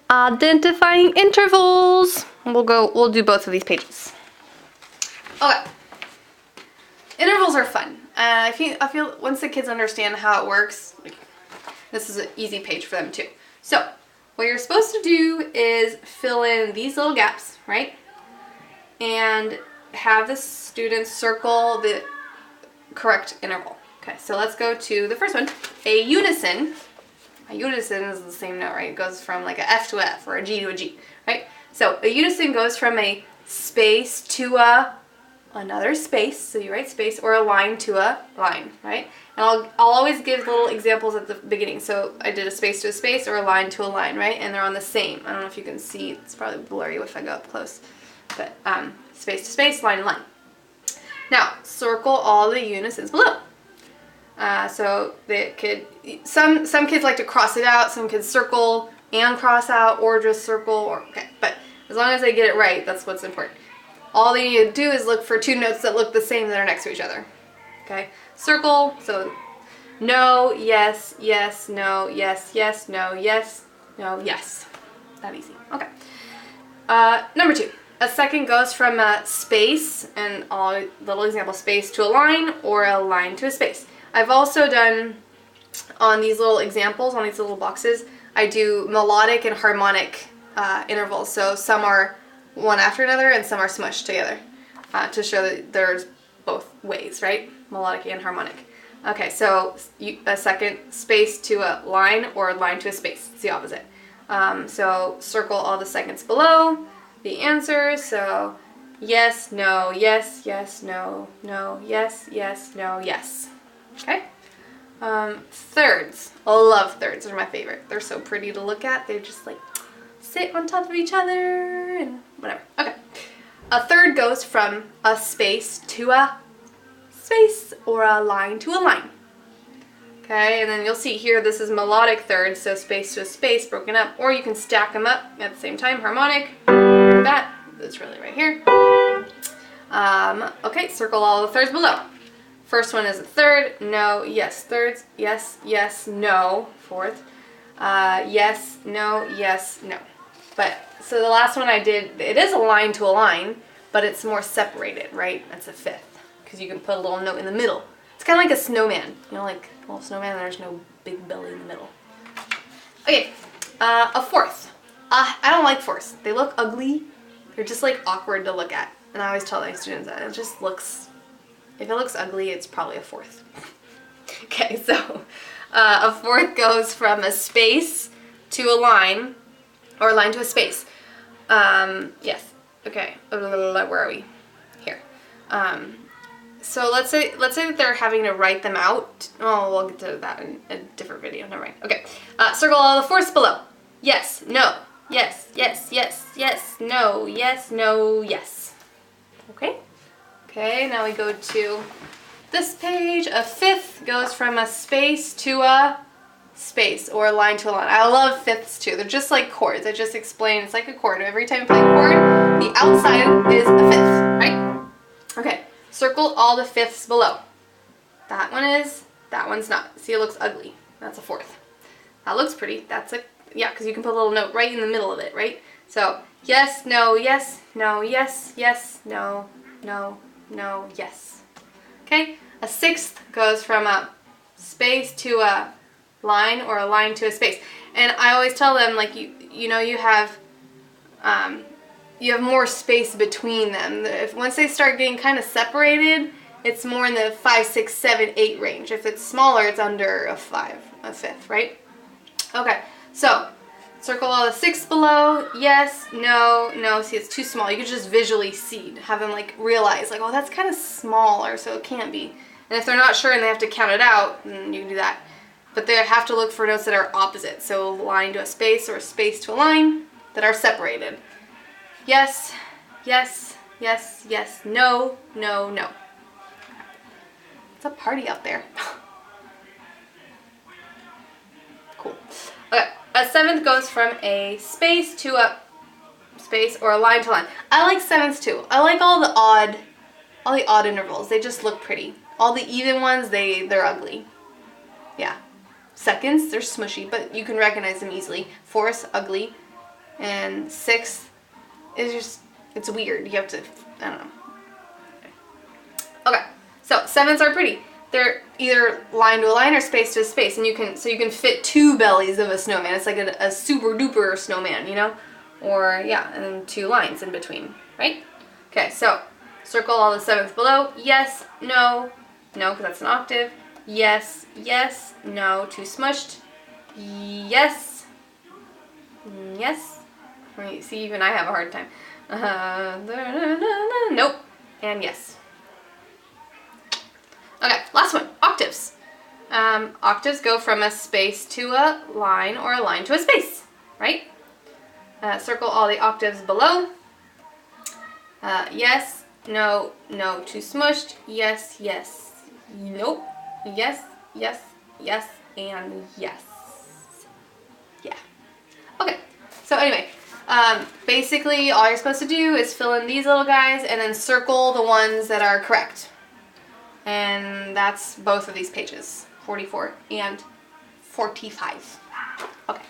Identifying intervals. We'll do both of these pages. Okay. Intervals are fun. I feel once the kids understand how it works, this is an easy page for them too. So, what you're supposed to do is fill in these little gaps, right? And have the students circle the correct interval. Okay, so let's go to the first one. A unison is the same note, right? It goes from like a F to a F or a G to a G, right? So a unison goes from a space to another space, so you write space, or a line to a line, right? And I'll always give little examples at the beginning. So I did a space to a space or a line to a line, right? And they're on the same. I don't know if you can see, it's probably blurry if I go up close. But space to space, line to line. Now, circle all the unisons below. So they could, some kids like to cross it out, some kids circle and cross out, or just circle, or okay. But as long as they get it right, that's what's important. All they need to do is look for two notes that look the same that are next to each other. Okay, circle, so no, yes, yes, no, yes, yes, no, yes, no, yes. That easy. Okay. Number 2. A second goes from a space, and all little example, space to a line, or a line to a space. I've also done, on these little examples, on these little boxes, I do melodic and harmonic intervals. So some are one after another, and some are smushed together to show that there's both ways, right? Melodic and harmonic. Okay, so a second space to a line, or a line to a space. It's the opposite. So circle all the seconds below the answers. So yes, no, yes, yes, no, no, yes, yes, no, yes. Okay. Thirds. I love thirds. They're my favorite. They're so pretty to look at. They just like sit on top of each other and whatever. Okay. A third goes from a space to a space, or a line to a line. Okay, and then you'll see here this is melodic thirds, so space to a space broken up, or you can stack them up at the same time. Harmonic. That. That's really right here. Okay, circle all the thirds below. First one is a third, no, yes, thirds, yes, yes, no, fourth, yes, no, yes, no. But, so the last one I did, it is a line to a line, but it's more separated, right? That's a fifth, because you can put a little note in the middle. It's kind of like a snowman, you know, like a little snowman, there's no big belly in the middle. Okay, a fourth. I don't like fourths. They look ugly. They're just like awkward to look at. And I always tell my students that it just looks, if it looks ugly, it's probably a fourth. Okay, so a fourth goes from a space to a line, or a line to a space. Yes, okay, where are we? Here. So let's say that they're having to write them out. Oh, we'll get to that in a different video, never mind. Okay, circle all the fourths below. Yes, no, yes, yes, yes, yes, no, yes, no, yes. Okay? Okay, now we go to this page. A fifth goes from a space to a space, or a line to a line. I love fifths too. They're just like chords. I just explained it's like a chord. Every time you play a chord, the outside is a fifth, right? Okay, circle all the fifths below. That one is, that one's not. See, it looks ugly. That's a fourth. That looks pretty. That's a, yeah, because you can put a little note right in the middle of it, right? So, yes, no, yes, no, yes, yes, no, no, no, yes. Okay? A sixth goes from a space to a line, or a line to a space. And I always tell them, like, you know, you have more space between them. Once they start getting kind of separated, it's more in the 5, 6, 7, 8 range. If it's smaller, it's under a fifth, right? Okay, so circle all the sixths below. Yes, no, no. See, it's too small. You could just visually see, have them like realize, like, oh, that's kind of smaller, so it can't be. And if they're not sure and they have to count it out, then you can do that. But they have to look for notes that are opposite. So a line to a space, or a space to a line that are separated. Yes, yes, yes, yes, no, no, no. It's a party out there. Cool. Okay, a seventh goes from a space to a space, or a line to line. I like sevenths too. I like all the odd intervals. They just look pretty. All the even ones, they're ugly. Yeah. Seconds, they're smushy, but you can recognize them easily. Fourths, ugly. And 6 is just, it's weird. You have to, I don't know. Okay, so 7s are pretty. They're either line to a line or space to a space, and you can fit 2 bellies of a snowman. It's like a super duper snowman, you know? Or yeah, and then 2 lines in between, right? Okay, so circle all the 7ths below. Yes, no, no, because that's an octave. Yes, yes, no, too smushed. Yes, yes. See, even I have a hard time. Nope, and yes. Okay, last one, octaves. Octaves go from a space to a line or a line to a space, right? Circle all the octaves below. Yes, no, no, too smushed. Yes, yes, nope. Yes, yes, yes, and yes. Yeah. Okay, so anyway, basically all you're supposed to do is fill in these little guys and then circle the ones that are correct. And that's both of these pages, 44 and 45. Okay.